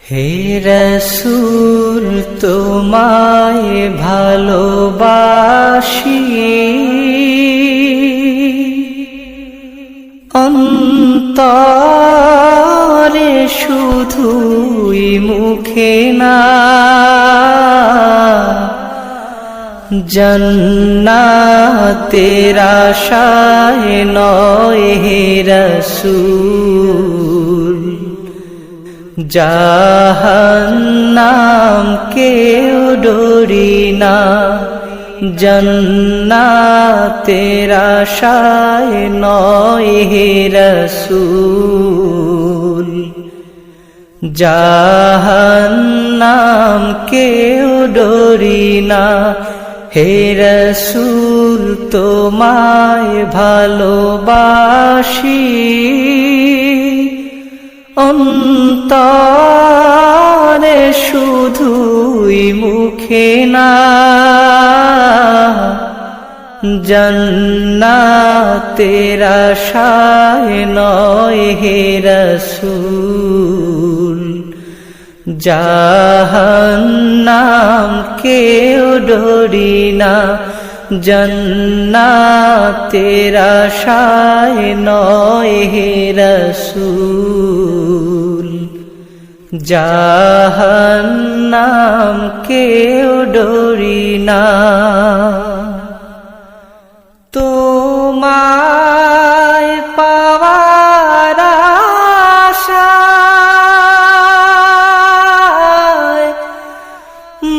হে রাসূল তোমায় ভালোবাসি, অন্তরে শুধুই মুখে না, জান্নাতের আশায় নয় হে রাসূল, জাহান্নাম কেউ ডরি না, জান্নাতের আশায় নয় হে রাসূল, জাহান্নাম কেউ ডরি না। হে রাসূল তোমায় ভালোবাসি, অন্তরে শুধুই মুখে না, জান্নাতের আশায় নয় হে রাসূল, জাহান্নাম কেউ ডরি না, জান্নাতের আশায় নয় হে রাসূল, জাহান্নাম কেউ ডরি না। তোমায় পাওয়ার আশায়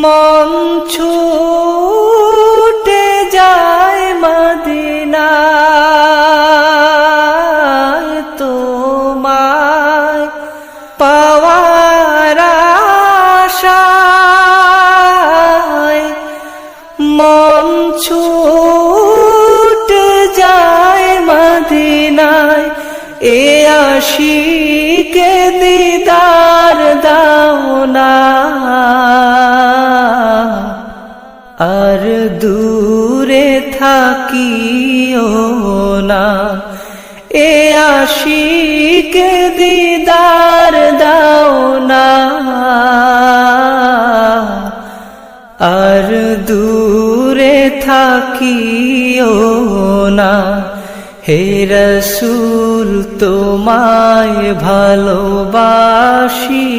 মন ছুটে যায় মদিনায়, তোমায় পাওয়ার আশায় মন ছুটে যায় মদিনায়, এ আশিকে দিদার দাও না, আর দূরে থাকিও না, এ আশিকে দিদার দাও না, আর দূরে থাকিও না। হে রাসূল তোমায় ভালোবাসি,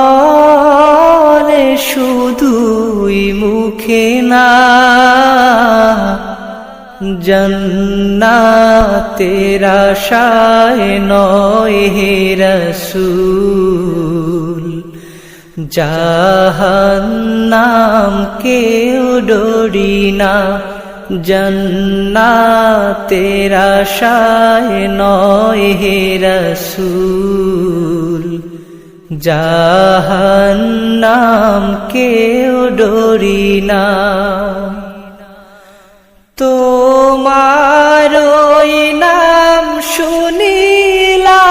অন্তরে শুধুই মুখে না, জান্নাতের আশায় নয় হে রাসূল, জাহান্নাম কেউ ডরি না, জান্নাতের আশায় নয় হে রাসূল, জাহান্নাম কেউ ডরি না। তোমার ওই নাম শুনিলাম,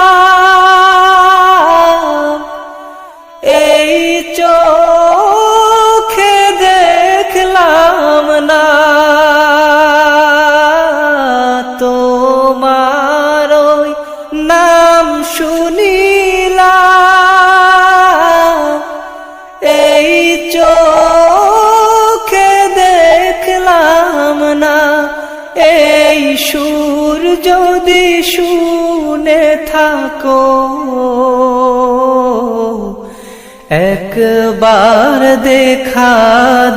এই চোখে দেখলাম না, তোমার ওই নাম শুনিলাম, এই চোখে দেখলাম না, এই সুর যদি শুনে থাকো একবার দেখা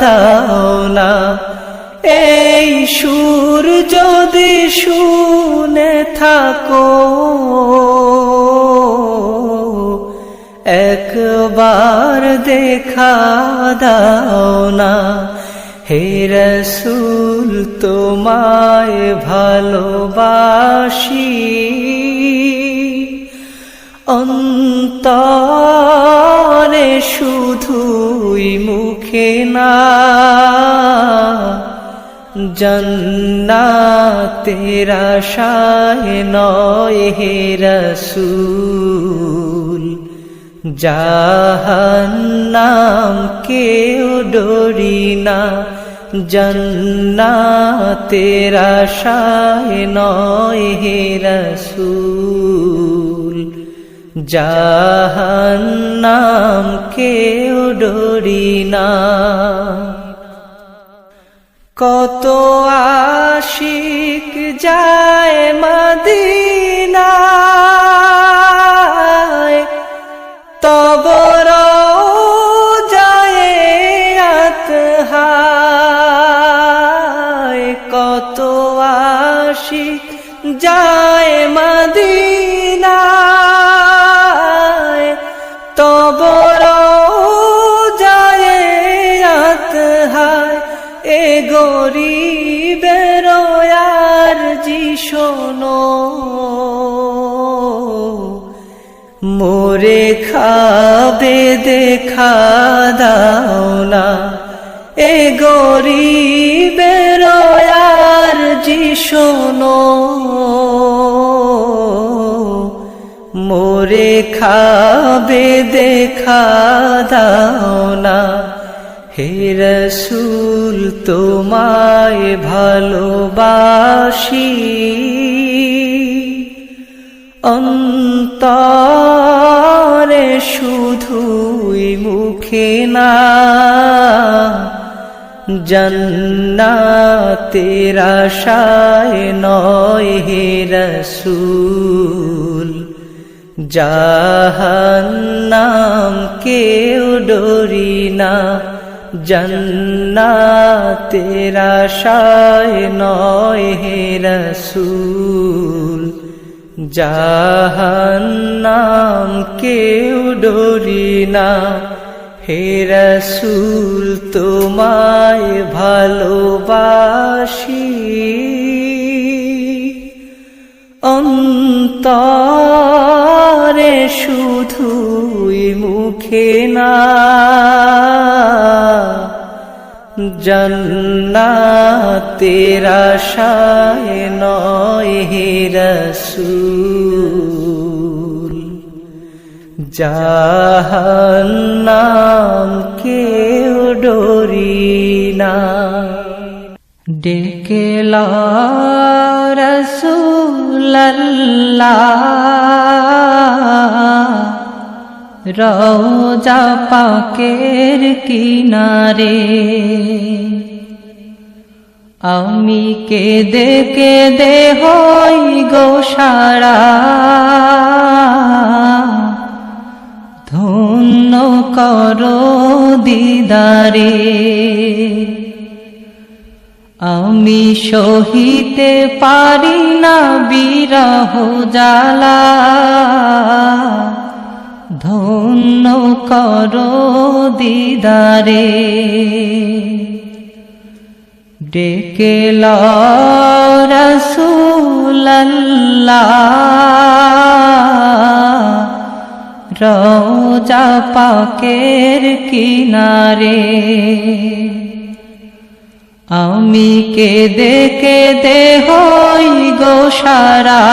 দাও না, এই সুর যদি শুনে থাকো একবার দেখা দাও না। হে রাসূল তোমায় ভালোবাসি, অন্তরে শুধুই মুখে না, জান্নাতের আশায় নয় হে রাসূল, জাহান্নাম কেউ ডরি না, জান্নাতের আশায় নয় হে রাসূল। জাহান্নাম কেউ ডরি না। কত আশিক যায় মদিনায়, তব রওজায়ে আতহায়। কত আশিক যায় মদিনায়, তব রওজায়ে আতহায়। এ গরিবের আরজি শোনো, মোরে খাবে দেখা দাও না। এ গরিবের আরজি শোনো, মোরে খাবে দেখা দাও না। হে রসূল তোমায় ভালোবাসি, অন্তরে শুধুই মুখে না। জান্নাতের আশায় নয় হে রসূল, জাহান্নাম কেউ ডরি না। জান্নাতের আশায় নয় হে রসূল, জাহান্নাম কেউ ডরি না। হে রসূল তোমায় ভালোবাসি, অন্তরে শুধুই মুখে না। জান্নাতের আশায় নয় হে রসূল, জাহান্নাম কেউ ডরি না। ডেকে লা রাসূলাল্লাহ, রওজা পাকের কিনারে। আমি কেঁদে কেঁদে হই গো সারা, ধন্য করো দিদারে। আমি সহিতে পারি না বিরহ জ্বালা, ধন্য করো দিদারে। ডেকে লও রাসূলাল্লাহ, রওজা পাকের কিনারে। আমি কেঁদে কেঁদে হই গো সারা,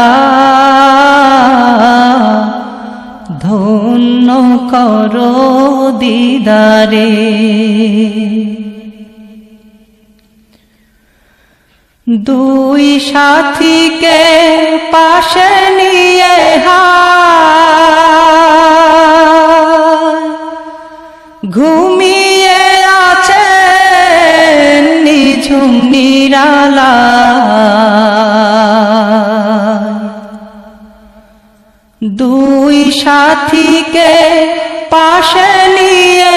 ধন্য করো দিদারে। দুই সাথীকে পাশে নিয়ে ঘুমিয়ে আছেন নিঝুম নিরালায়। দুই সাথীকে পাশে নিয়ে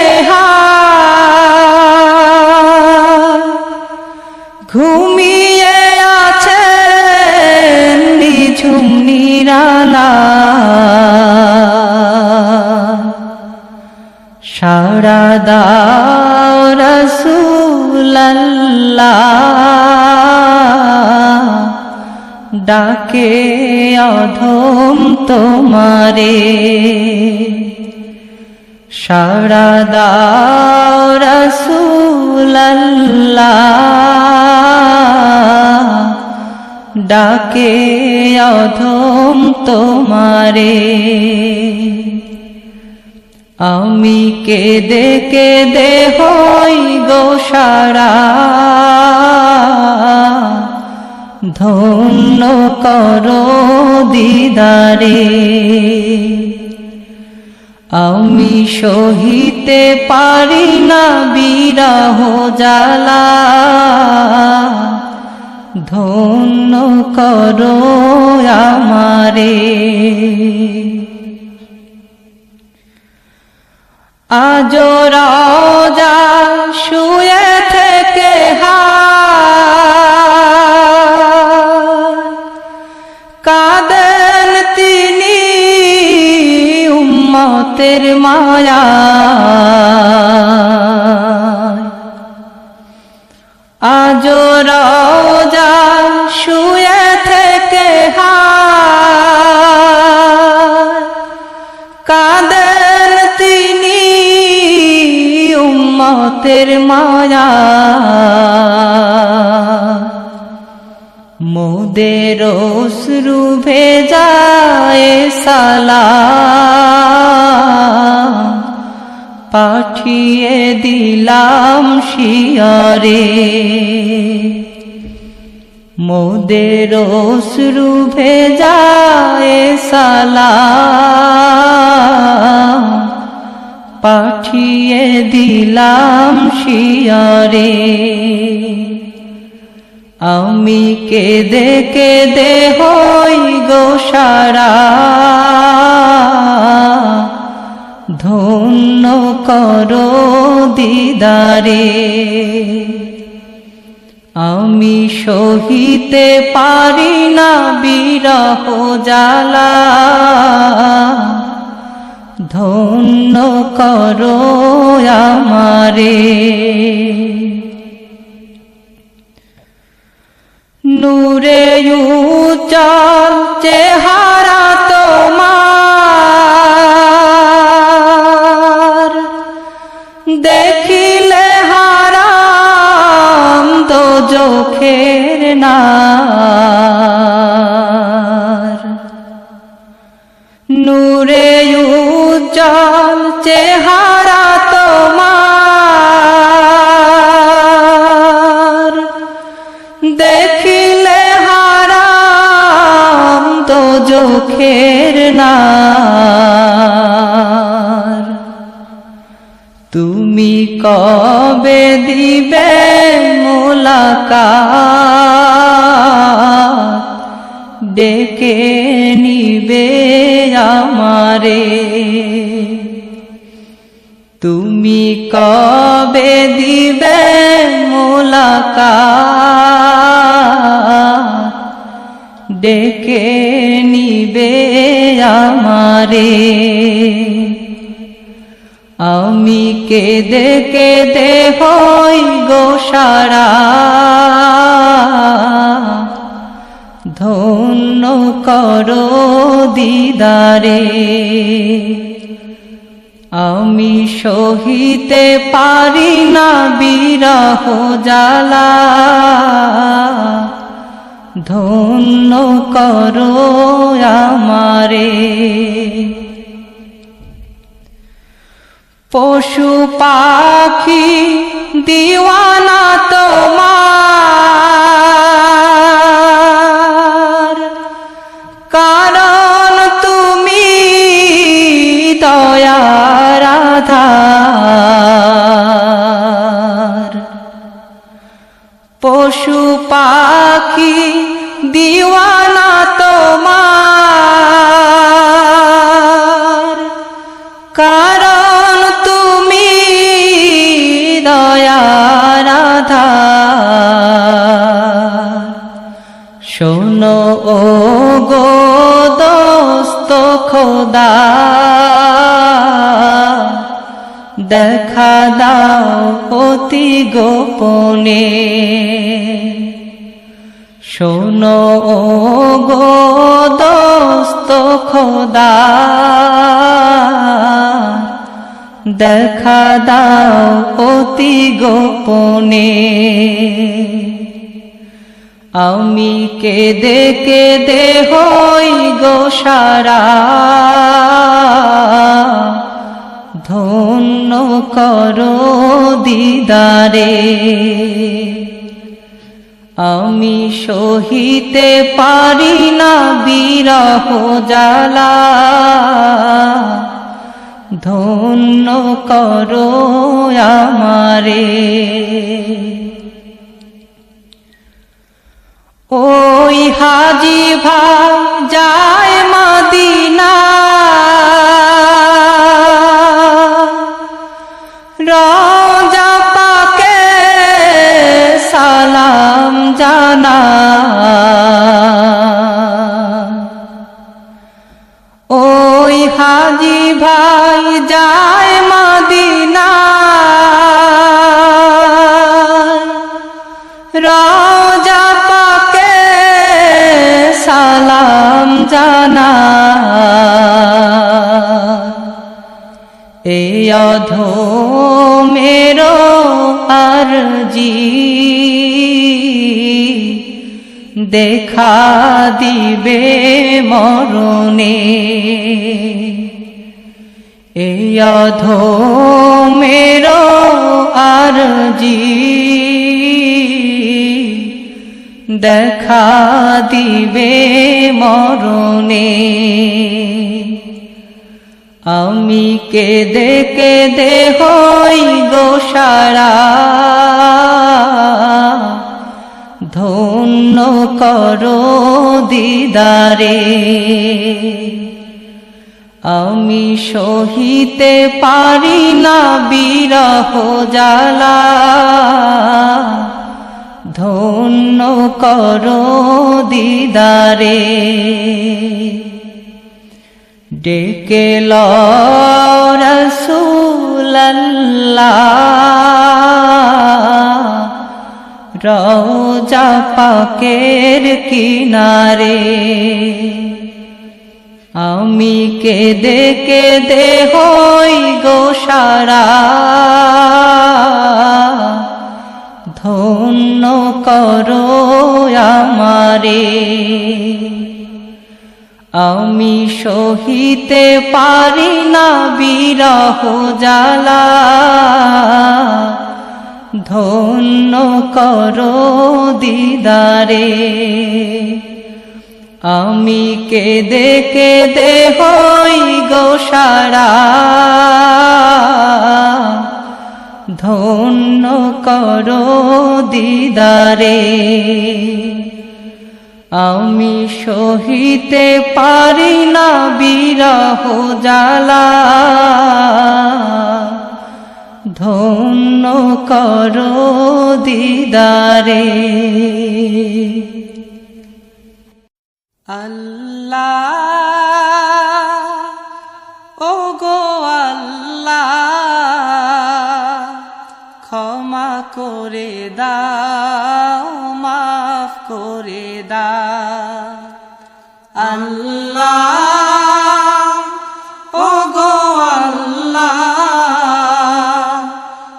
ঘুমিয়ে আছেন নিঝুম নিরালায়। সাড়া দাও রাসূলাল্লাহ, ডাকে অধম তোমারে। সাড়া দাও রাসূলাল্লাহ, ডাকে অধম তোমারে। আমি কেঁদে কেঁদে হই গো সারা, ধন্য করো দিদারে। আমি সহিতে পারি না বিরহ জ্বালা, ধন্য করো আমারে। আজ রাজা শুয়ে থেকে কাঁদেন তিনি উম্মতের মায়া, আজ রাজা শুয়ে থেকে কাঁদেন তিনি উম্মতের মায়া, মোদের অশ্রু ভেজায় সালাম পাঠিয়ে দিলাম শিয়রে। মোদের অশ্রু ভেজায় সালাম পাঠিয়ে দিলাম শিয়রে। আমি কেঁদে কেঁদে হই গো সারা, ধন্য করো দিদারে। আমি সহিতে পারি না বিরহ জ্বালা, ধন্য করো আমারে। নূরে উজ্জ্বল চেহারা তোমার, দেখিলে হারাম দোজখের নার। নূরে উজ্জ্বল চেহারা তোমার, দেখিলে হারাম দোজখের নার। তুমি কবে দিবে মুলাকাত, ডেকে নিবে আমারে। তুমি কবে দিবে মুলাকাত, ডেকে নিবে আমারে। আমি কেঁদে কেঁদে হই গো সারা, ধন্য করো দিদারে। আমি সহিতে পারি না বিরহ জ্বালা, ধন্য করো আমারে। পশু পাখি দিওয়ানা তোমার, কারণ তুমি দয়ার আধার। পশু পাখি দিওয়ানা তোমার, কারণ তুমি দয়ার আধার। শোনো ও গো দোস্ত খোদা, দেখা দাও অতি গোপনে। শোনো ও গো দোস্ত খোদা, দেখা দাও অতি গোপনে। আমি কেঁদে কেঁদে হই গো সারা, ধন্য করো দিদারে। আমি সহিতে পারি না বিরহ জ্বালা, ধন্য করো আমারে। ওই হাজি ভাই যায় মদিনা, রওজা পাকে সালাম জানা। ওই হাজি ভাই যায় মদিনা, রওজা পাকে সালাম জানা। এই অধমেরো আরজি দেখা দিবে মরণে। এই অধমেরো আরজি দেখা দিবে মরণে। আমি কেঁদে কেঁদে হই গো সারা, ধন্য করো দিদারে। আমি সহিতে পারি না বিরহ জ্বালা, ধন্য করো দিদারে। ডেকে লও রাসূলুল্লাহ, রওজা পাকের কিনারে। আমি কেঁদে কেঁদে হই গো সারা, ধন্য করো আমারে। আমি সহিতে পারি না বিরহ জ্বালা, ধন্য করো দিদারে। আমি কেঁদে কেঁদে হই গো সারা, ধন্য করো দিদারে। আমি সহিতে পারি না বিরহ জ্বালা, ধন্য করো দিদারে। আল্লাহ ও গো আল্লাহ, ক্ষমা করে দাও, মাফ করে দাও। আল্লাহ ও গো আল্লাহ,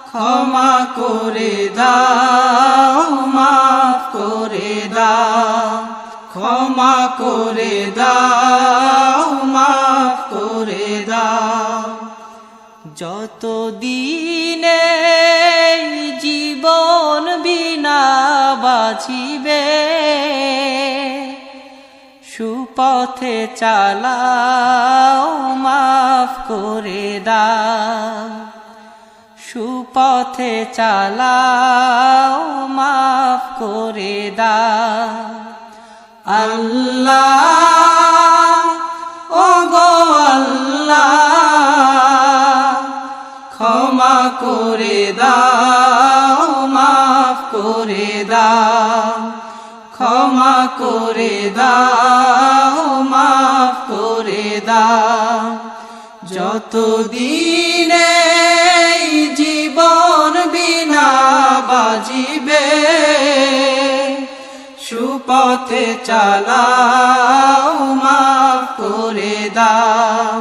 ক্ষমা করে দাও, মাফ করে দাও। ক্ষমা করে দাও, মাফ করে দাও। যত দিনে জীবন বিনা বাঁচিবে, সুপথে চালাও, মাফ করে দাও। সুপথে চালাও, মাফ করে দাও। আল্লাহ ও গো আল্লাহ, ক্ষমা করে দাও, মাফ করে দাও। ক্ষমা করে দাও, মাফ করে দাও। যত দিনে জীবন বিনা বাজিবে, সুপথে চালাও, মাফ করে দাও।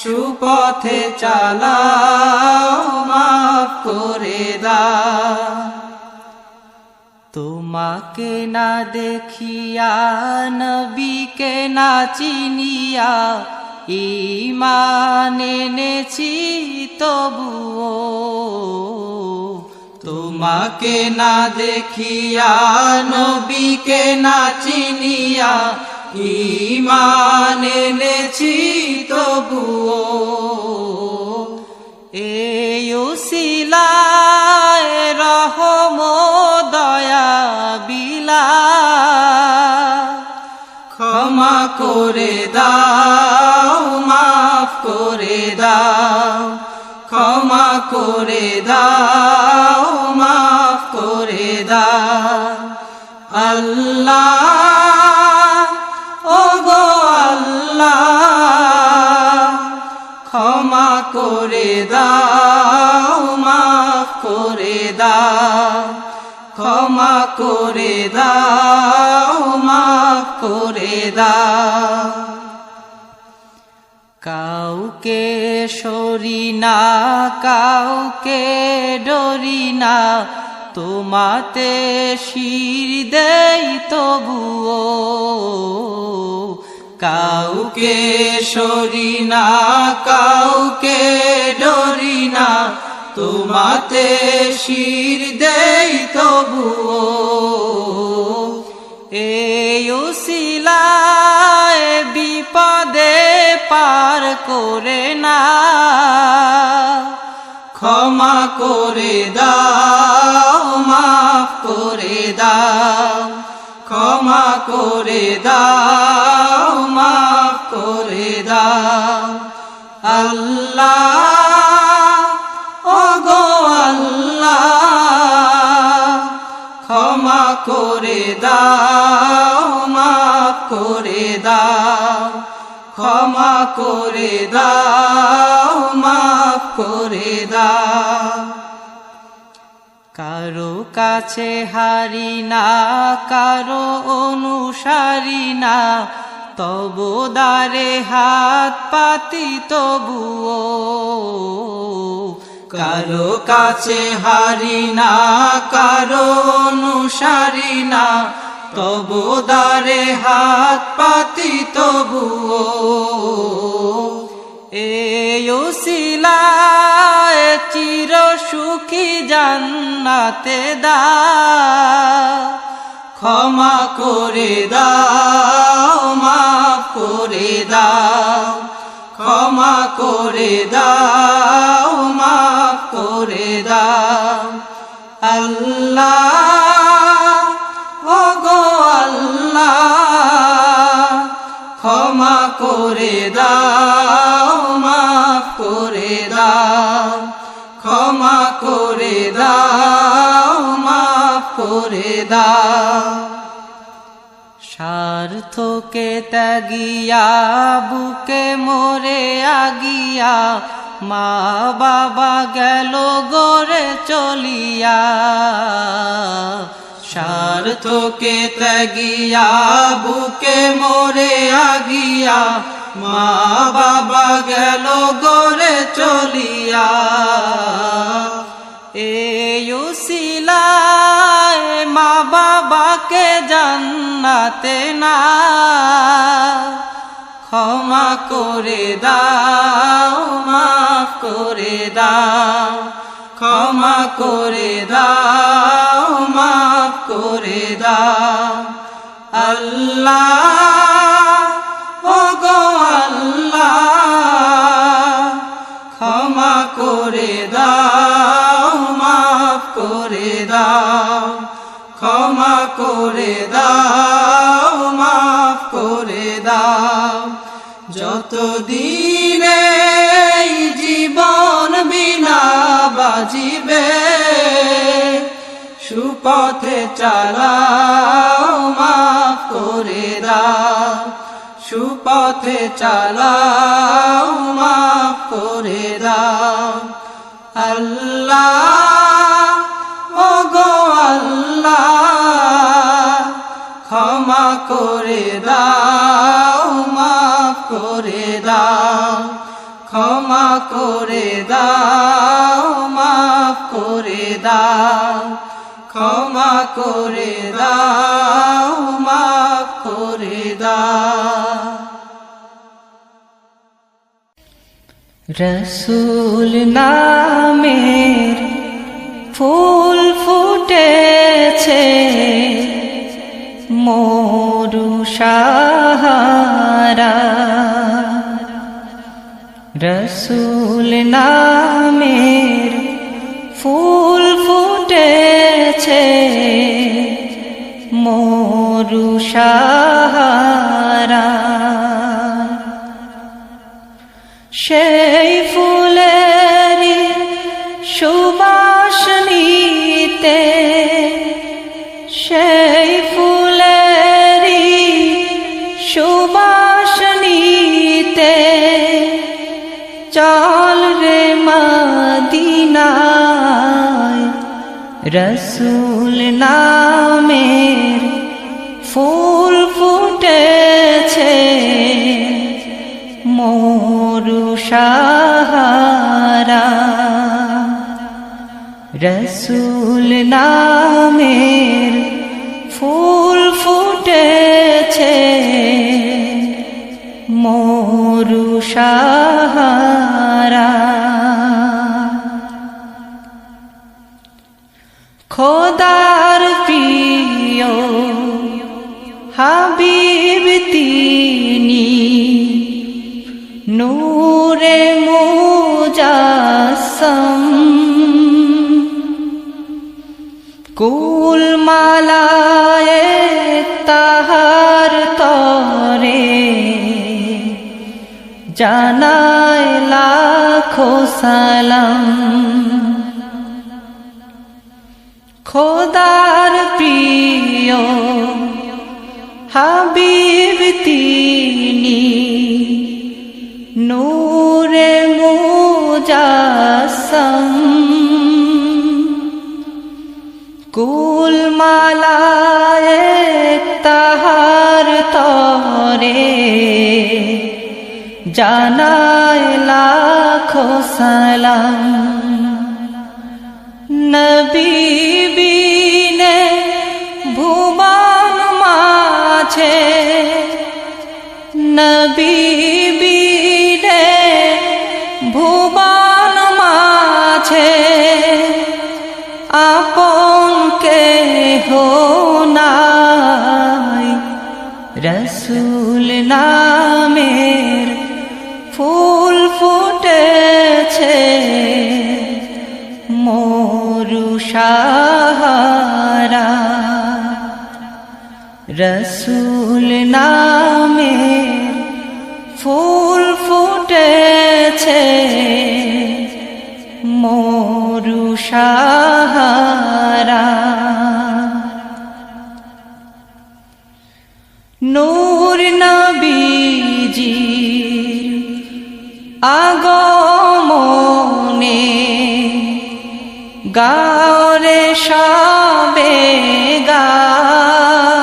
সুপথে চালাও, মাফ করে দাও। তোমাকে না দেখিয়া, নবীকে না চিনিয়া, ঈমান এনেছি তবুও। তোমাকে না দেখিয়া, নবীকে না চিনিয়া, ঈমান এনেছি তবুও। দাও, ক্ষমা করে দাও, মাফ করে দাও। আল্লাহ ওগো আল্লাহ, ক্ষমা করে দাও, মাফ করে দাও, ক্ষমা করে দাও, মাফ করে দাও। কাউকে সরি না, কাউকে ডরি না, তোমাতে শির দেই তবুও। কাউকে সরি না, কাউকে ডরি না, তোমাতে শির দেই তবুও। এই উসিলায় বিপদে পার করে না, ক্ষমা করে দাও, মাফ করে দাও, ক্ষমা করে দাও, মাফ করে দাও। আল্লাহ ওগো আল্লাহ, ক্ষমা করে দাও, মাফ করে দাও, ক্ষমা করে দাও, মাফ করে দাও। কারো কাছে হারি না, কারো অনুসারী না, তবু দ্বারে হাত পাতি তবুও। কারো কাছে হারি না, কারো অনুসারী না, তবু দ্বারে হাত পাতি তবুও। এই উসিলায় চির সুখী জান্নাতে দাও, ক্ষমা করে দাও, মাফ করে দাও, ক্ষমা করে দাও, মাফ করে দাও। আল্লাহ ওগো আল্লাহ, ক্ষমা করে দাও, মাফ করে দাও, ক্ষমা করে দাও, মাফ করে দাও। স্বার্থকে ত্যাগিয়া বুকে মরে আগিয়া, মা বাবা গেল গড়ে চলিয়া। স্বার্থকে ত্যাগিয়া বুকে মরে আগিয়া, মা বাবা গেল গড়ে চলিয়া। এই উসিলায় মা বাবাকে জান্নাতে না, ক্ষমা করে দাও, মাফ করে দাও, ক্ষমা করে দাও, মাফ করে দাও। আল্লাহ ওগো আল্লাহ, ক্ষমা করে দাও, মাফ করে দাও, ক্ষমা করে দাও, মাফ করে দাও। যতদিন এই জীবন বিনা বাজিবে, সুপথে চালাও, মাফ করে দাও, সুপথে চালাও, মাফ করে দাও। আল্লাহ ওগো আল্লাহ, ক্ষমা করে দাও, মাফ করে দাও, ক্ষমা করে দাও, মাফ করে দাও, ক্ষমা করে দাও, মাফ করে দাও। রসূল নামের ফুল ফুটেছে মরু সাহারা, রসূল নামের ফুল ফুটেছে মরু সাহারা। সেই ফুলেরই সুবাস নিতে, সেই ফুলেরই সুবাস নিতে চল রে মদিনায়। রসূল নামের ফুল ফুটেছে মরু সাহারা। রসূল নামের ফুল ফুটেছে মরু সাহারা। খোদার প্রিয় হাবিব তিনি, নূরে মুজাসসম, কুল মালায়ে তাহার তরে জানায় লাখো সালাম। খোদার প্রিয় হাবিব তিনি, নূরে মুজাসসম, কুল মালায়ে তাহার তরে জানায় লাখো সালাম। নবী বিনে ভুবন মাঝে, নবী বিনে ভুবন মাঝে আপন কেহ নাই। রসূল নামের ফুল ফুটেছে মরু সাহারা। রসূল নামের ফুল ফুটেছে মরু সাহারা। নূর নবীজির আগমনে গাওরে সবে গান,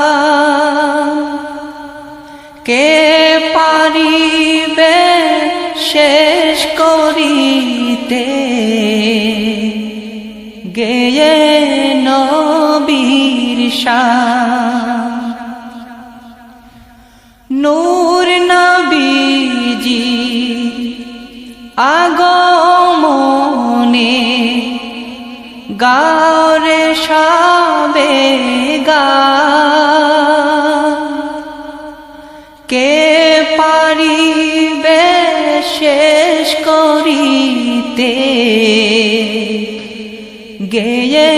কে পারিবে শেষ করিতে গেয়ে নবীর শান। নূর নবীজি আগমনে গাওরে সবে গান, কে পারিবে শেষ করিতে গেয়ে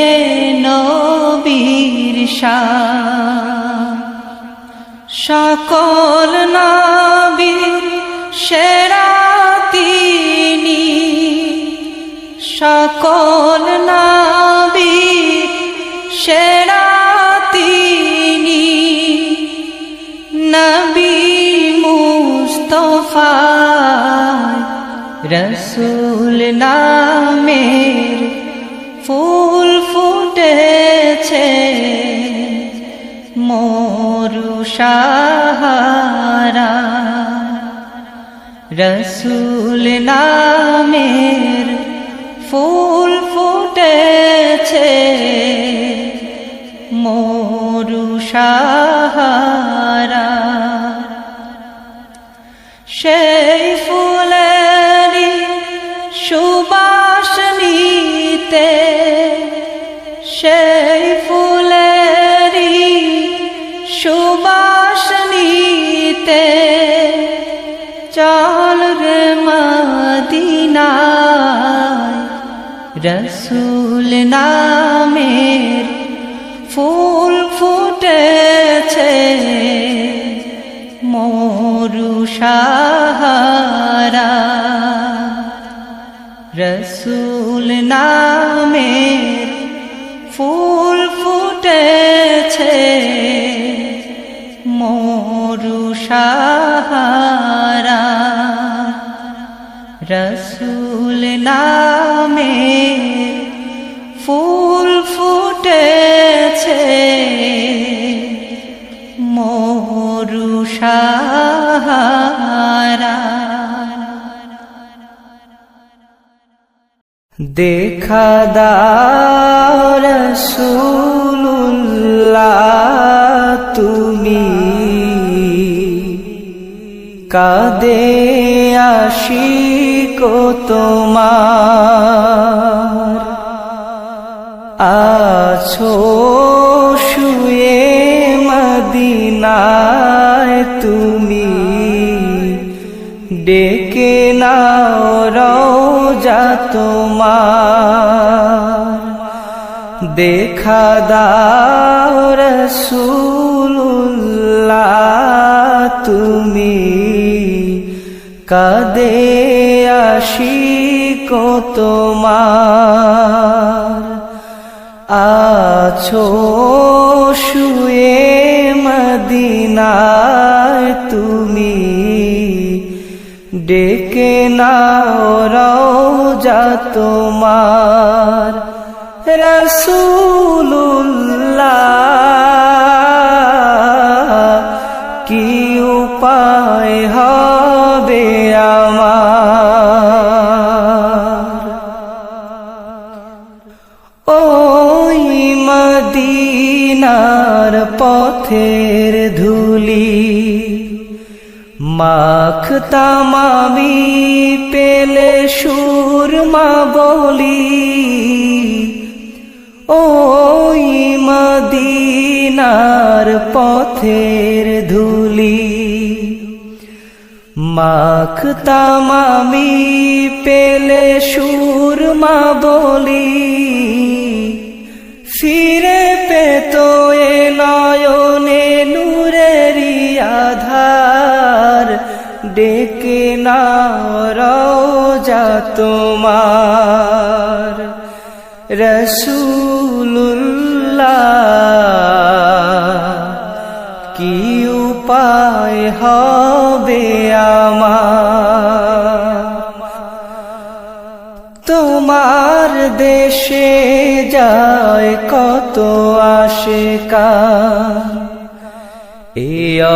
নবীর শান। সকল নবীর সেরা তিনি, সকল নবীর সেরা তিনি, নবী মুস্তাফা। রসূল নামের ফুল ফুটেছে মরু সাহারা। রসূল নামের ফুল ফুটেছে মরু সাহারা। সেই ফুলেরই সুবাস নিতে, সেই ফুলেরই সুবাস নিতে চল রে মদিনায়। রসূল নামের ফুল ফুটেছে মরু সাহারা। রসুল নামের ফুল ফুটেছে মরু সাহারা। দেখা দাও রাসূলুল্লাহ তুমি, কাঁদে আশিক তোমার, আছো শুয়ে মদিনায় তুমি, ডেকে নাও রওজা তোমার। দেখা দাও রাসূলুল্লাহ তুমি, কাঁদে আশিক তোমার, আছো শুয়ে মদিনায় তুমি, ডেকে নাও রওজা তোমার। রাসূলুল্লাহ কি উপায় হবে আমার, ওই মদিনার পথের ধুলি মাখতাম আমি, পেলে সুরমা বলি, ওই মদিনার পথের ধুলি মাখতাম আমি, পেলে সুরমা বলি, ফিরে পেত এ নয়নে নূরেরি আধার, ডেকে নাও রওজা তোমার। রাসূলুল্লাহ কি উপায় হবে আমার, তোমার দেশে যায় কত আশিকান, এ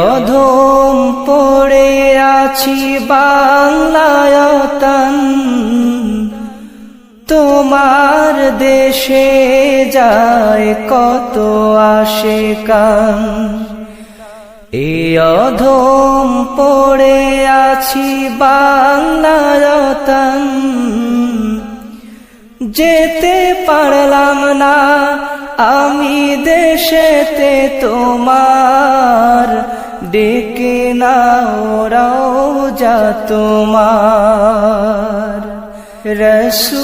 অধম পড়ে আছি বাংলায় তন, তোমার দেশে যায় কত আশিকান, এ অধম পড়ে আছি বাংলায় তন, যেতে পারলাম না আমি দেশেতে তোমার, ডেকে নাও রওজা তোমার। রাসূলুল্লাহ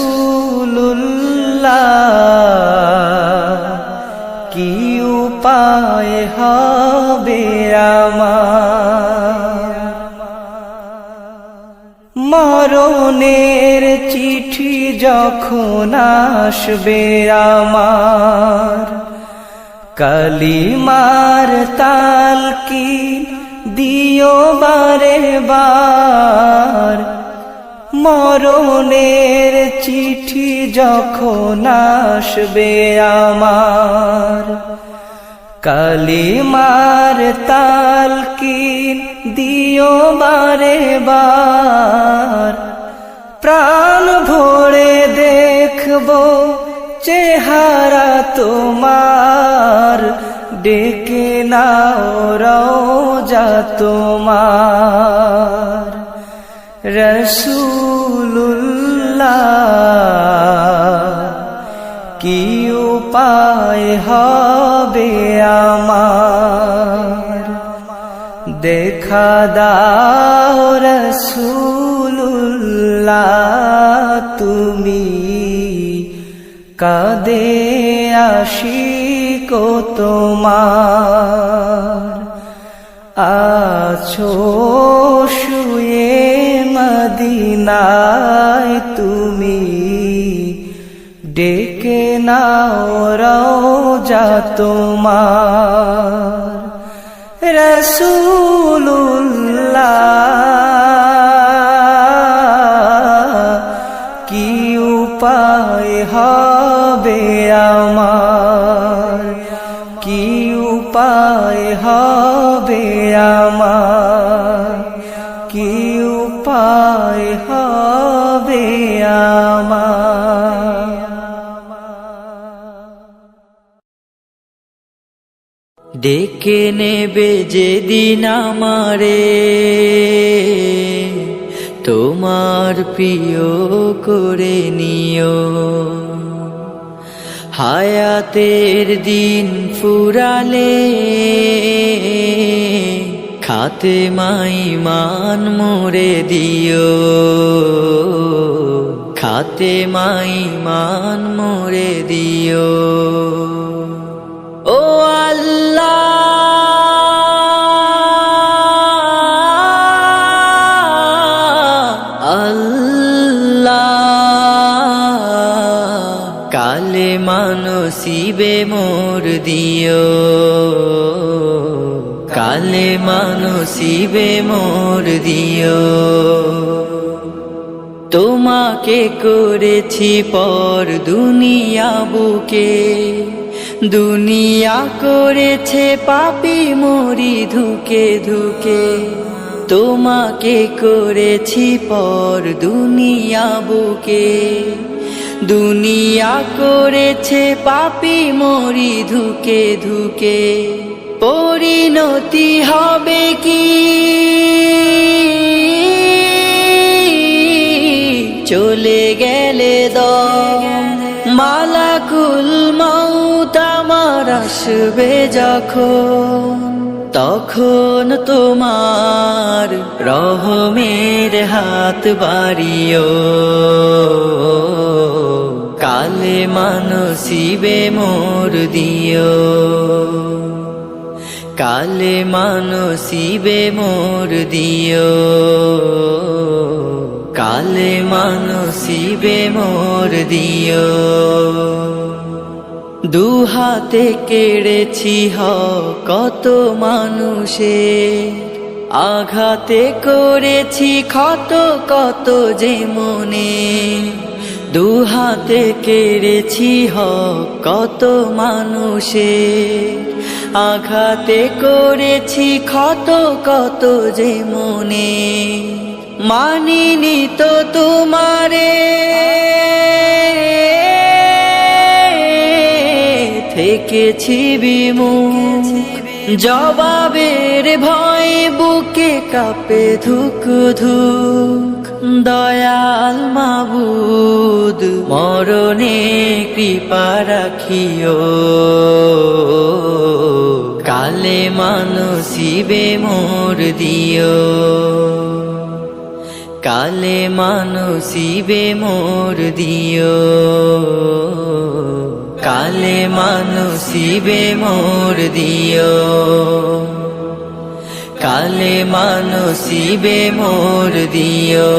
কি উপায় হবে আমার, মরণের চিঠি যখন আসবে আমার, কালিমার তালকিন দিও বারে বার, মরণের চিঠি যখন আসবে আমার, কালিমার তালকিন দিও বারে বার, প্রাণ ভরে দেখব চেহারা তোমার, ডেকে নাও রওজা তোমার। রাসূলুল্লাহ কি উপায় হবে আমার, দেখা দাও রাসূলুল্লাহ তুমি, কাঁদে আশিক তোমার, আছো শুয়ে মদিনায় তুমি, ডেকে নাও রওজা তোমার। রাসূলুল্লাহ উপায় হবে আমার, কি উপায় হবে আমার, কি উপায় হবে আমার। ডেকে নেবে যেদিন আমারে তোমার প্রিয় করে নিও, হায়াতের দিন ফুরালে খাতেমাই মান মোরে দিও, খাতেমাই মান মোরে দিও। ও আল্লাহ কালেমা নসিবে মোর দিও, কালেমা নসিবে মোর দিও। তোমাকে করেছি পর দুনিয়া বুকে, দুনিয়া করেছে পাপী মরি ধুকে ধুকে। তোমাকে করেছি পর দুনিয়া বুকে, দুনিয়া করেছে পাপী মরি ধুকে ধুকে। পরিণতি হবে কি চলে গেলে দম, মালাকুল মউত আমার আসবে যখন, তখন তোমার রহমের হাত বাড়িও, কালেমা নসিবে মোর দিও, কালেমা নসিবে মোর দিও, কালেমা নসিবে মোর দিও। দুহাতে কেড়েছি কত মানুষের, আঘাতে করেছি ক্ষত কত যে মনে। দুহাতে কেড়েছি কত মানুষের, আঘাতে করেছি ক্ষত কত যে মনে। মানিনি তো তোমারে থেকেছি বিমুখ, জবাবের ভয় বুকে কাঁপে ধুক ধুক। দয়াল মাবুদ মরণে কৃপা রাখিও, কালেমা নসিবে মোর দিও, কালেমা নসিবে মোর দিও, কালেমা নসিবে মোর দিও, কালেমা নসিবে মোর দিও,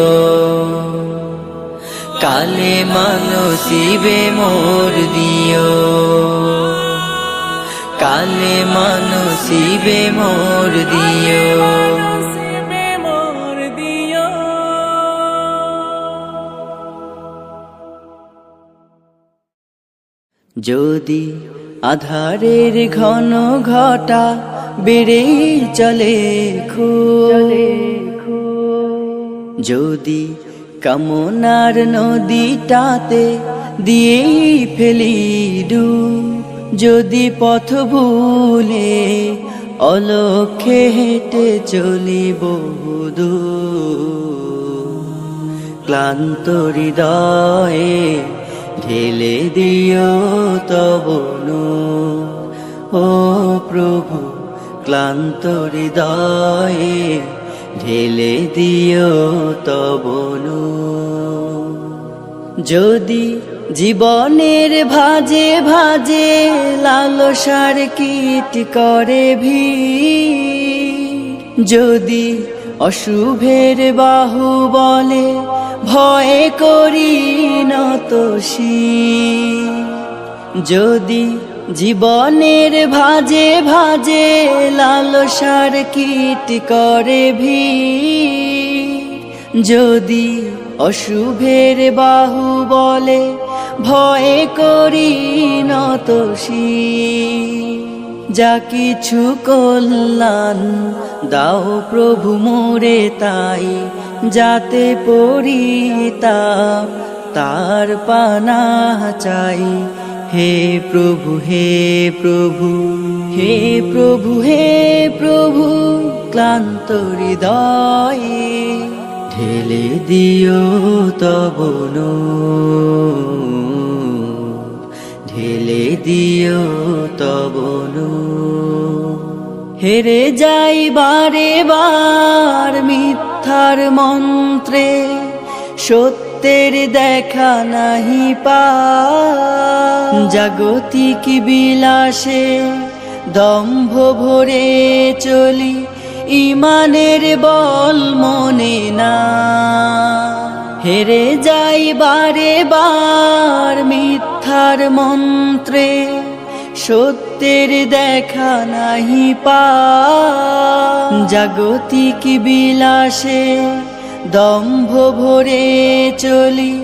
কালেমা নসিবে মোর দিও, কালেমা নসিবে মোর দিও। যদি আধারের ঘন ঘটা বেড়ে চলে যদি কামনার নদীটাতে দিয়ে ফেলি ডুব, যদি পথ ভুলে অলক্ষ্যে হেঁটে চলি বহুদূর, ক্লান্ত হৃদয়ে ঢেলে দিও তব নূর। ও প্রভু ক্লান্ত হৃদয়ে ঢেলে দিও তব নূর। যদি জীবনের ভাজে ভাজে লালসার কীট করে ভিড়, যদি অশুভের বাহু বলে ভয় করি নত শির, যদি জীবনের ভাজে ভাজে লালসার কীট করে ভিড়, যদি অশুভের বাহু বলে ভয়ে করি নত শির। যা কিছু কল্যাণ দাও প্রভু মোরে তাই, যাতে পরিতাপ তার পানাহ চাই। হে প্রভু হে প্রভু হে প্রভু হে প্রভু, ক্লান্ত হৃদয়ে ঢেলে দিও তব নূর, ঢেলে দিও তব নূর। হেরে যাই বারে বার মিথ্যার মন্ত্রে, সত্যের দেখা নাহি পাই। জাগতিক বিলাসে দম্ভ ভরে চলি, ইমানের বল মনে না। হেরে যাই বারে বার মিথ্যার মন্ত্রে, সত্যের দেখা নাহি পাই। জাগতিক বিলাসে দম্ভ ভরে চলি,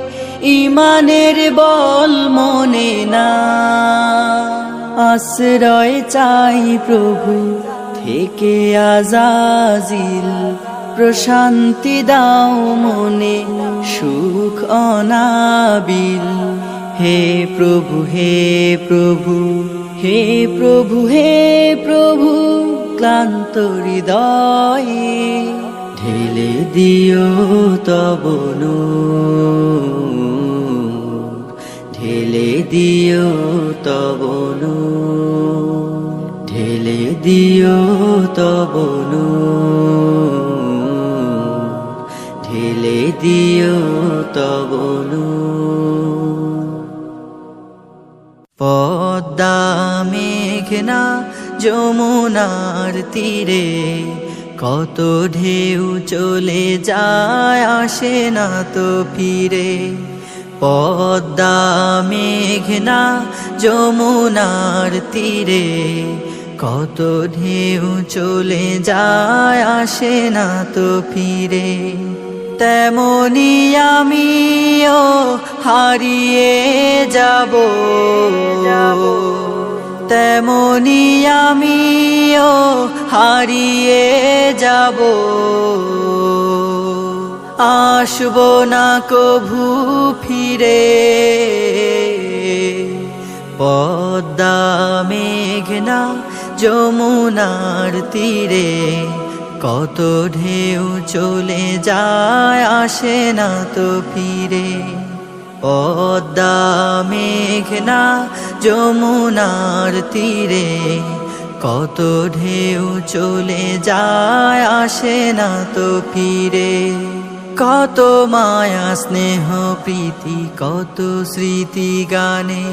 ইমানের বল মনে না। আশ্রয় চাই প্রভু থেকে আজাজিল, প্রশান্তি দাও মনে সুখ অনাবিল। হে প্রভু হে প্রভু হে প্রভু হে প্রভু, ক্লান্ত হৃদয়ে ঢেলে দিও তব নূর, ঢেলে দিও তব নূর, ঢেলে দিও তব নূর, ঢেলে দিও তব নূর। পদ্মা মেঘনা যমুনার তীরে, কত ঢেউ চলে যায় আসে না তো ফিরে। পদ্মা মেঘনা যমুনার তীরে, কত ঢেউ চলে যায় আসে না তো ফিরে। তেমনি আমিও হারিয়ে যাব, তেমনি আমিও হারিয়ে যাব। আসব না কভু ফিরে। পদ্মা মেঘনা যমুনার তীরে, কত ঢেউ চলে যায় আসে না তো ফিরে। পদ্মা মেঘনা যমুনার তীরে, কত ঢেউ চলে যায় আসে না তো ফিরে। কত মায়া স্নেহ প্রীতি কত স্মৃতি গানে,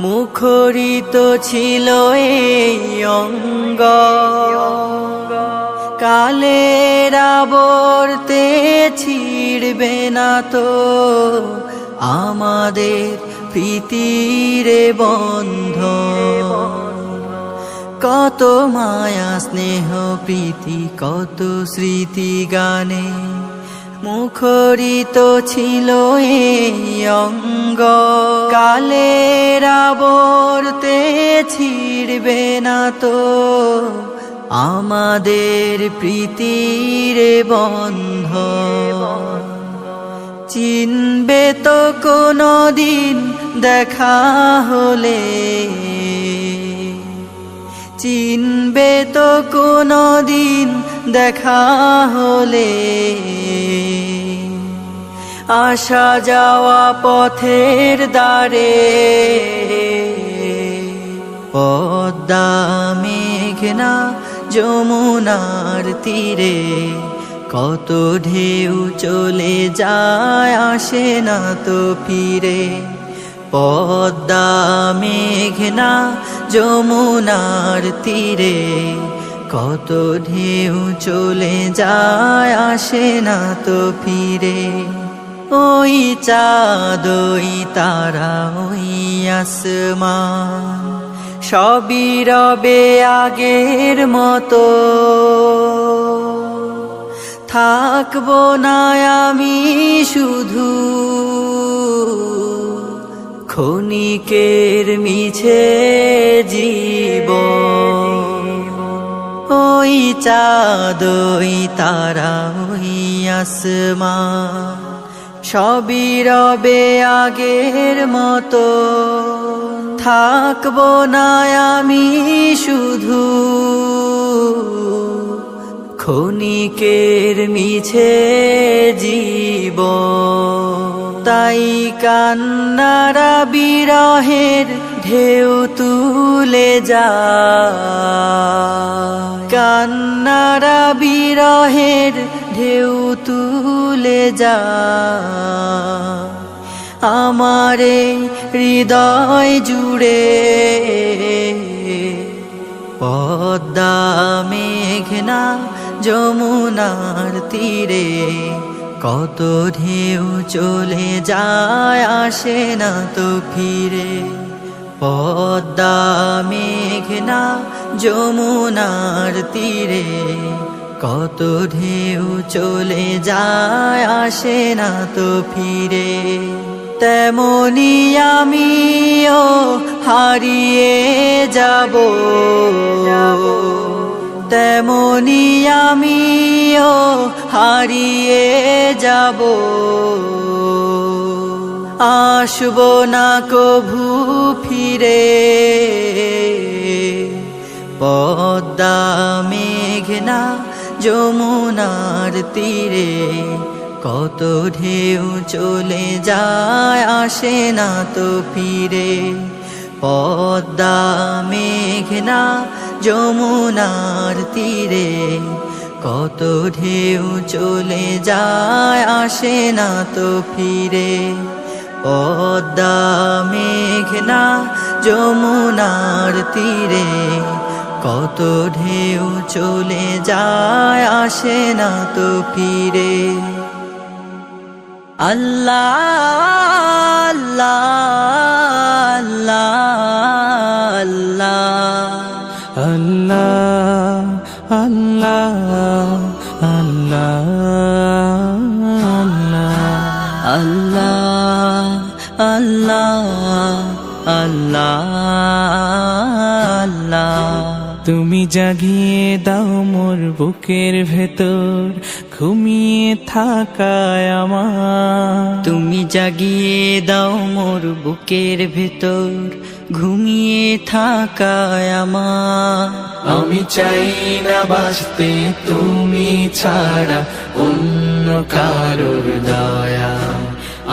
মুখরিত ছিল এই অঙ্গ। কালের আবর্তে ছিড়বে না তো আমাদের প্রীতির বন্ধন। কত মায়া স্নেহ প্রীতি কত স্মৃতি গানে, মুখরিত ছিল এই অঙ্গ। কালের আবর্তে ছিড়বে না তো আমাদের প্রীতির বন্ধন। চিনবে তো কোনো দিন দেখা হলে, চিনবে তো কোনো দিন দেখা হলে। আসা যাওয়া পথের দ্বারে, পদ্মা মেঘনা যমুনার তীরে, কত ঢেউ চলে যায় আসে না তো ফিরে। পদ্মা মেঘনা যমুনার তীরে, কত ঢেউ চলে যায় আসে না তো ফিরে। ওই চাঁদ ওই তারা ওই আসমান, সবই রবে আগের মতো। থাকবো না আমি শুধু ক্ষণিকের মিছে জীবন। ওই চাঁদ ওই তারা ওই আসমান সবই রবে আগের মতো। থাকবো না আমি শুধু ক্ষণিকের মিছে জীবন। তাই কান্নারা বিরহের ঢেউ তুলে যায়, কান্নারা বিরহের ঢেউ তুলে যায় আমারে হৃদয় জুড়ে। পদ্মা মেঘনা যমুনার তীরে কত ঢেউ চলে যায় আসে না তো ফিরে। পদ্মা মেঘনা যমুনার তীরে কত ঢেউ চলে যায় আসে না তো ফিরে। তেমনি আমিও হারিয়ে যাব, তেমনি আমিও হারিয়ে যাব। আসবো না কভু ফিরে। পদ্মা মেঘনা যমুনার তীরে কত ঢেউ চলে যায় আসে না তো ফিরে। পদ্মা মেঘনা যমুনার তীরে কত ঢেউ চলে যায় আসে না তো ফিরে। পদ্মা মেঘনা যমুনার তীরে কত ঢেউ চলে যায় আসে না তো ফিরে। আল্লাহ আল্লাহ আল্লাহ আল্লাহ আল্লাহ আল্লাহ আল্লাহ আল্লাহ আল্লাহ। তুমি জাগিয়ে দাও মোর বুকের ভেতর ঘুমিয়ে থাকায় আমার। তুমি জাগিয়ে দাও মোর বুকের ভেতর ঘুমিয়ে থাকায় আমার। আমি চাই না বাঁচতে তুমি ছাড়া অন্য কারোর দয়া।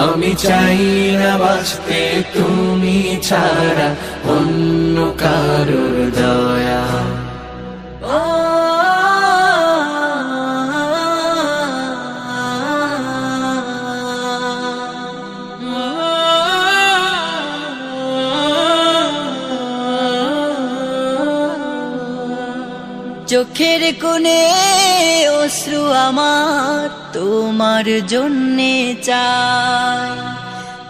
আমি চাই না বাঁচতে তুমি ছাড়া অন্য কারোর দয়া। চোখের কোণে অশ্রু আমার তোমার জন্যে চাই।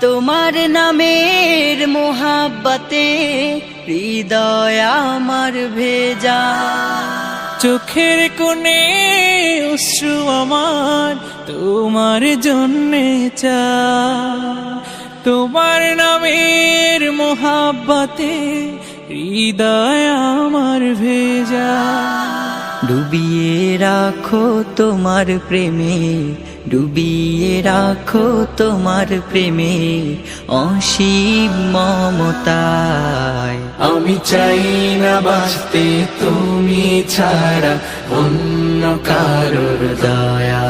তোমার নামের মোহাব্বতে হৃদয় আমার ভেজা। চোখের কোণে অশ্রু আমার তোমার জন্যে চাই। তোমার নামের মোহাব্বতে হৃদয় আমার ভেজা। ডুবিয়ে রাখো তোমার প্রেমে, ডুবিয়ে রাখো তোমার প্রেমে অসীম মমতায়। আমি চাই না বাঁচতে তুমি ছাড়া অন্য কারোর দয়া।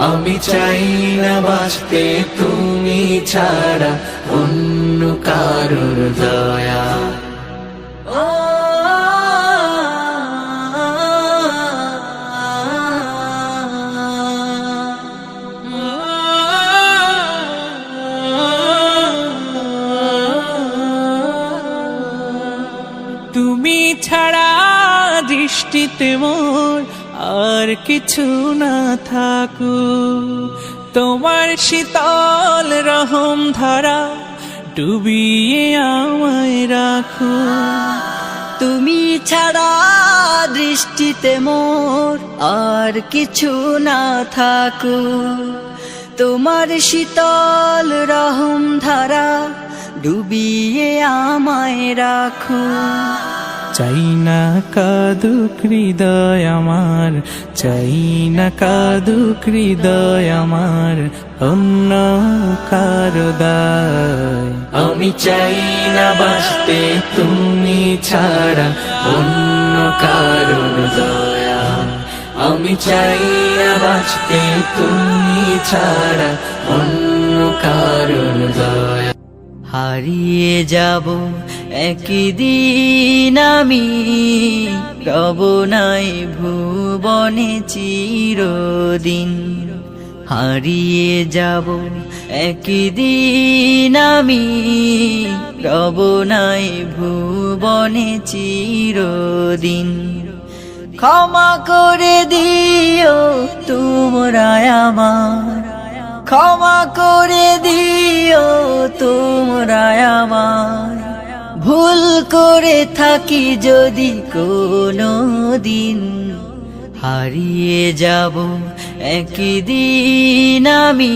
আমি চাই না বাঁচতে তুমি ছাড়া অন্য কারোর দয়া। তুমি ছাড়া দৃষ্টিতে মোর আর কিছু না থাকুক। তোমার শীতল রহম ধারা ডুবিয়ে আমায় রাখো। তুমি ছাড়া দৃষ্টিতে মোর আর কিছু না থাকুক, তোমার শীতল রহম ধারা ডুবিয়ে আমায় রাখো। চাই না কাঁদুক হৃদয় আমার, চাই না কাঁদুক হৃদয় আমার অন্য কারো দায়। আমি চাই না বাঁচতে তুমি ছাড়া অন্য কারো দয়া, আমি চাই না বাঁচতে তুমি ছাড়া অন্য কারো দয়া। হারিয়ে যাব একদিন আমি, রব নাই ভুবনে চিরদিন। হারিয়ে যাব একদিন আমি, রব নাই ভুবনে চিরদিন। ক্ষমা করে দিও তোমরা আমার, ক্ষমা করে দিও তোমরা আমার, ভুল করে থাকি যদি কোনো দিন। হারিয়ে যাব একদিন আমি,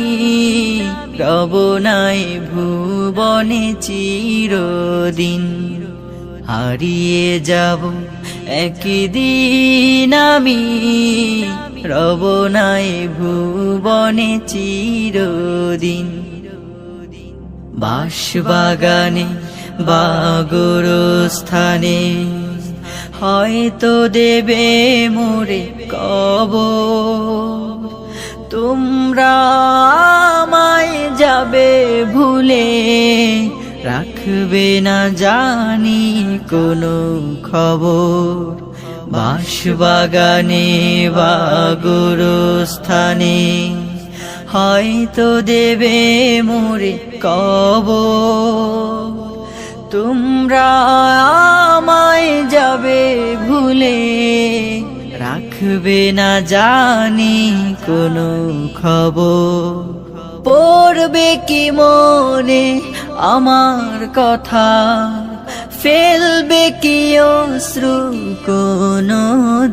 রব নাই ভুবনে চিরদিন। হারিয়ে যাব একদিন আমি, রব নাই ভুবনে চিরদিন। বাঁশবাগানে বা গোরস্থানে হয়তো দেবে মোরে কবর, তোমরা আমায় যাবে ভুলে, রাখবে না জানি কোনো খবর। বাঁশবাগানে বা গোরস্থানে হয়তো দেবে মোরে কবর, তোমরা আমায় যাবে ভুলে, রাখবে না জানি কোনো খবর। পড়বে কি মনে আমার কথা, ফেলবে কি অশ্রু কোনো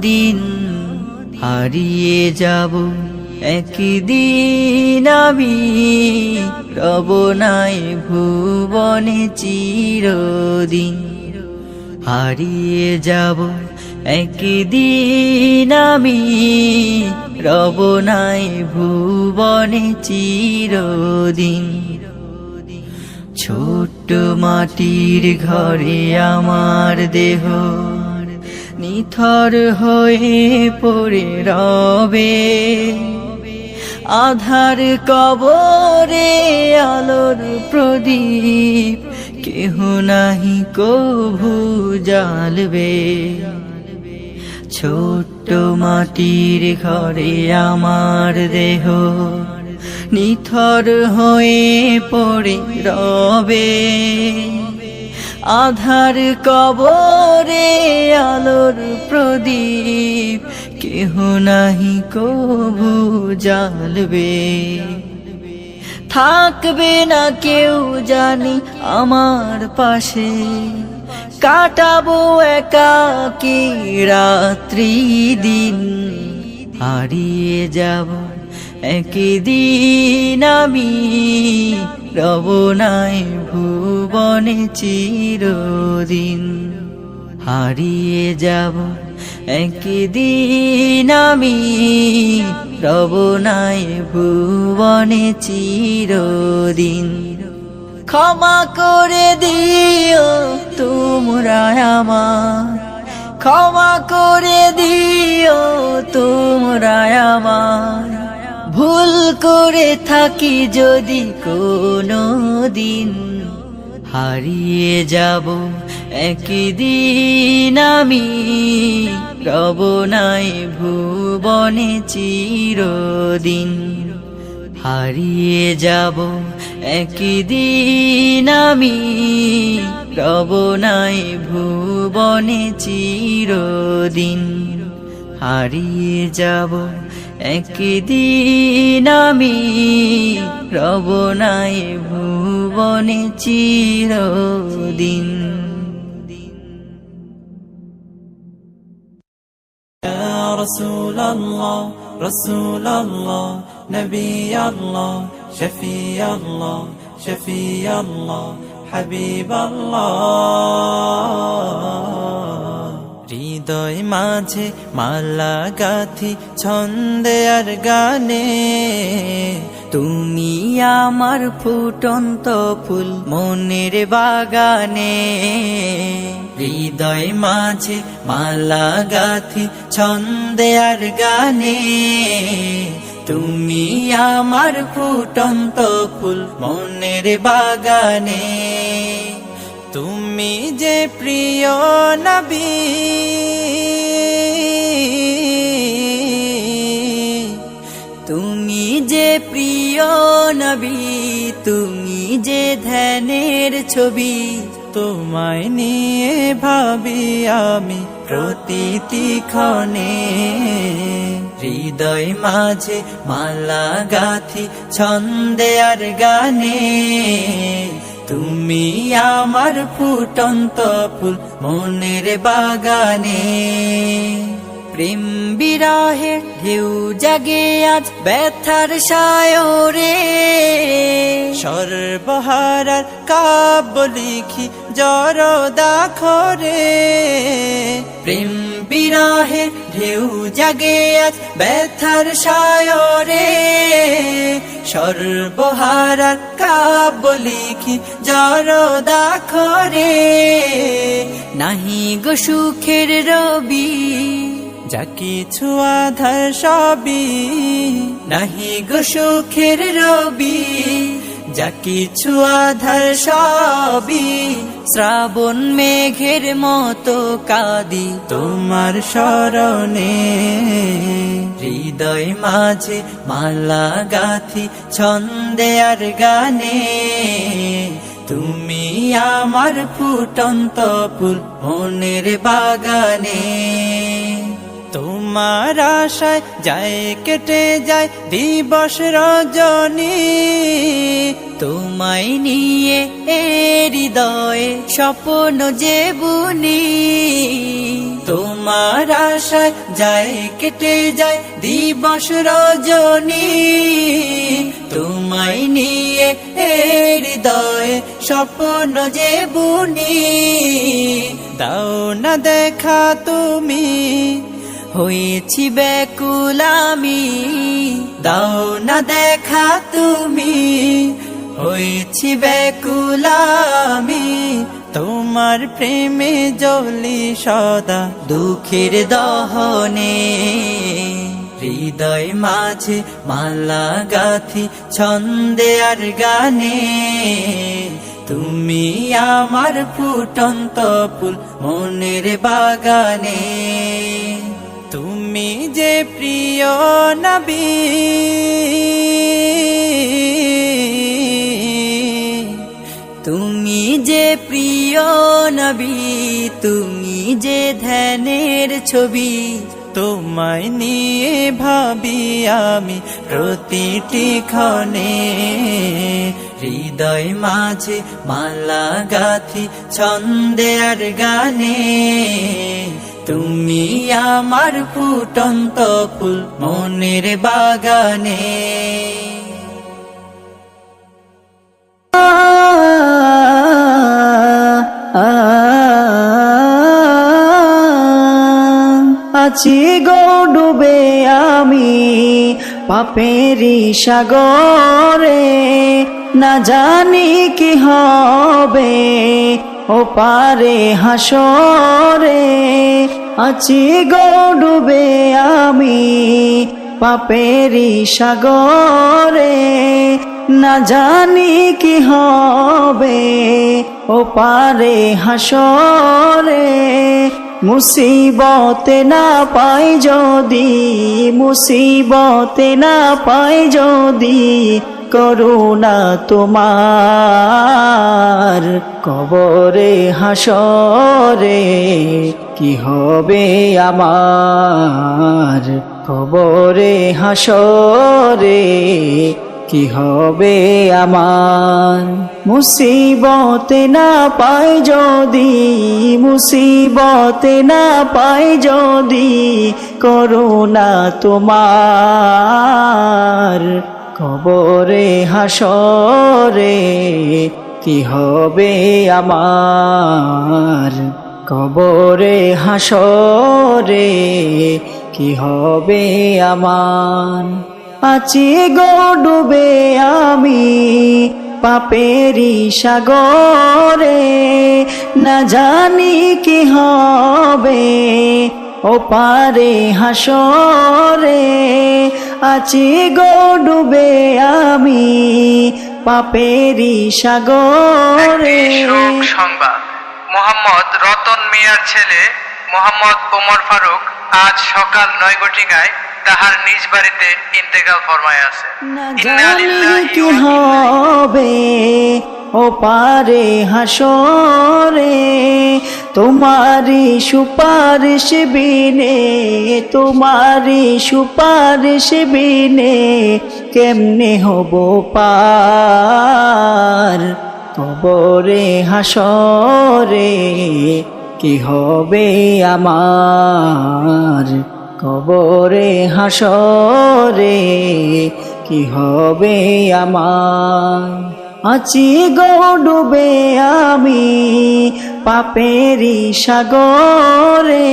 দিন। হারিয়ে যাব একদিন আমি, রব নাই ভুবনে চিরদিন। হারিয়ে যাব একদিন আমি, রব নাই ভুবনে চিরদিন। ছোট্ট মাটির ঘরে আমার দেহ নিথর হয়ে পড়ে রবে, আধার কবরে আলোর প্রদীপ কেহ নাহি কভু জ্বালবে। ছোট্ট মাটির ঘরে আমার দেহ নিথর হয়ে পড়ে রবে, আধার কবরে আলোর প্রদীপ কেহ নাহি কভু জ্বালবে। থাকবে না কেউ জানি আমার পাশে, কাটাবো একাকী রাত্রি দিন। হারিয়ে যাব একদিন আমি, রব নাই ভুবনে চিরদিন। হারিয়ে যাব একদিন আমি, রব নাই ভুবনে চিরদিন। ক্ষমা করে দিও তোমরা আমার, ক্ষমা করে দিও তোমরা আমার, ভুল করে থাকি যদি কোনো দিন। হারিয়ে যাব একদিন আমি, রব নাই ভুবনে চিরদিন। হারিয়ে যাব একদিন আমি, রব নাই ভুবনে চিরদিন। হারিয়ে যাব একদিন আমি, রব নাই ভুবনে চিরদিন। আল্লাহ রসুল আল্লাহ নবী আল্লাহ শফি আল্লাহ শফি আল্লাহ হাবিব আল্লাহ হৃদয় মাঝে মালা গাথি ছন্দে আর গানে তুমি আমার ফুটন্ত ফুল মনের বাগানে হৃদয় মাঝে মালা গাথি ছন্দে আর গানে তুমি আমার ফুটন্ত ফুল মনের বাগানে তুমি যে প্রিয় নবী তুমি যে প্রিয় নবী তুমি যে ধ্যানের ছবি তোমায় নিয়ে ভাবি আমি প্রতিটি ক্ষণে হৃদয় মাঝে মালা গাথি ছন্দে আর গানে তুমি আমার ফুটন্ত ফুল মনের বাগানে প্রেম বিরহে ঢেউ জাগে আজ ব্যথার সায়রে সর্বহারার কাব্য লিখি জরদাখরে প্রেম বিরহে ঢেউ জাগে আজ ব্যথার সায়রে সর্বহারার কাব্য লিখি জরদাখরে নাহি গো সুখের রবি যা কিছু আধার সবই নাহি গো সুখের রবি যা কিছু আধার সবই শ্রাবণ মেঘের মতো কাঁদি তোমার শরণে হৃদয় মাঝে মালা গাথি ছন্দে আর গানে তুমি আমার ফুটন্ত ফুল মনের বাগানে তোমার আশায় যায় কেটে যায় দিবস রজনী তোমায় নিয়ে এ হৃদয়ে স্বপ্ন যে বুনি তোমার আশায় যায় কেটে যায় দিবস রজনী তোমায় নিয়ে এ হৃদয়ে স্বপ্ন যে বুনি দাও না দেখা তুমি হয়েছি ব্যাকুল আমি দাও না দেখা তুমি হয়েছি ব্যাকুল আমি তোমার প্রেমে জ্বলি সদা দুঃখের দহনে হৃদয় মাঝে মালা গাথি ছন্দে আর গানে তুমি আমার ফুটন্ত ফুল মনের বাগানে তুমি যে প্রিয় নবী তুমি যে প্রিয় নবী তুমি যে ধ্যানের ছবি তোমায় নিয়ে ভাবি আমি প্রতিটি ক্ষণে হৃদয় মাঝে মালা গাথি ছন্দে আর গানে তুমি আমার ফুটন্ত ফুল মনের বাগানে আছি গো ডুবে আমি পাপেরি সাগরে না জানি কি হবে ও পারে হাসরে আছি গো ডুবে আমি পাপেরি সাগরে না জানি কি হবে ও পারে হাসরে মুসিবতে না পাই যদি মুসিবতে না পাই যদি করুণা তোমার কবরে হাসরে কি হবে আমার কবরে হাসরে কি হবে আমার। মুসিবতে না পাই যদি, মুসিবতে না পাই যদি করুণা তোমার, কবরে হাসরে কি হবে আমার। কবরে হাসরে কি হবে আমার। আছি গো ডুবে আমি পাপেরি সাগরে, না জানি কি হবে ওপারে হাসরে। আছি গো ডুবে আমি পাপেরি সাগরে। সংবাদ, মোহাম্মদ রতন মিয়ার ছেলে মোহাম্মদ ওমর ফারুক আজ সকাল 9 ঘটিকায় তাহার নিজ বাড়িতে ইন্তেকাল ফরমায় আছে। না জানি কি হবে ওপারে হাসরে, তোমারি সুপারিশ বিনে, তোমারি সুপারিশ বিনে কেমনে হব পার। কবরে হাসরে কি হবে আমার। কবরে হাসরে কি হবে আমার। আছি গো ডুবে আমি পাপেরি সাগরে,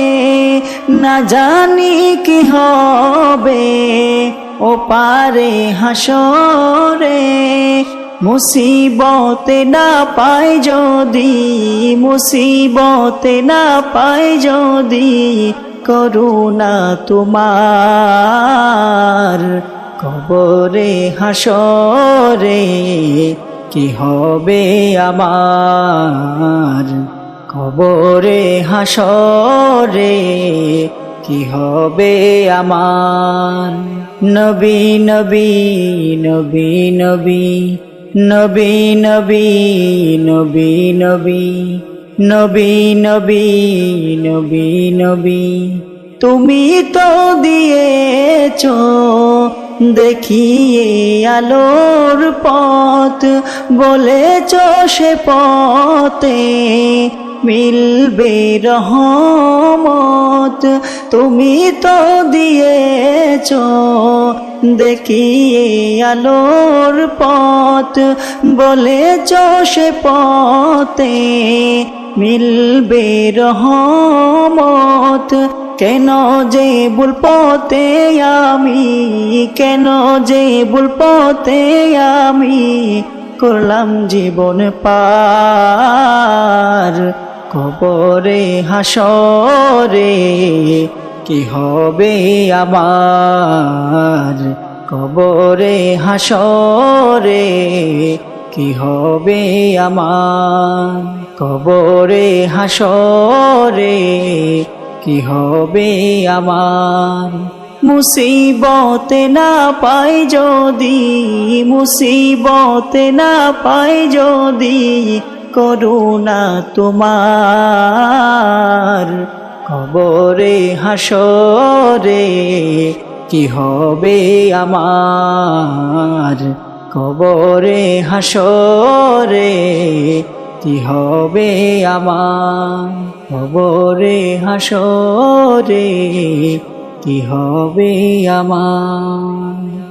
না জানি কি হবে ওপারে হাসরে। মুসিবতে না পাই যদি, মুসিবতে না পাই যদি করুণা তোমার, কবরে হাসরে কি হবে আমার। কবরে হাসরে কি হবে আমার। নবী নবী নবী নবী নবী নবী নবী নবী নবী নবী নবী নবী, তুমি তো দিয়েছো দেখিয়ে আলোর পথ, বলেছো সে পথে মিলবে রহমত। তুমি তো দিয়েছো দেখিয়ে আলোর পথ, বলেছো সে পথে মিলবে রহমত। কেন যে ভুল পথে আমি, কেন যে ভুল পথে আমি করলাম জীবন পার। কবরে হাসরে কি হবে আমার। কবরে হাসরে কি হবে আমার। কবরে হাসরে কি হবে আমার। মুসিবতে না পাই যদি, মুসিবতে না পাই যদি করুণা তোমার, কবরে হাসরে কি হবে আমার। কবরে হাসরে কি হবে আমার। কবরে হাসরে কি হবে আমার।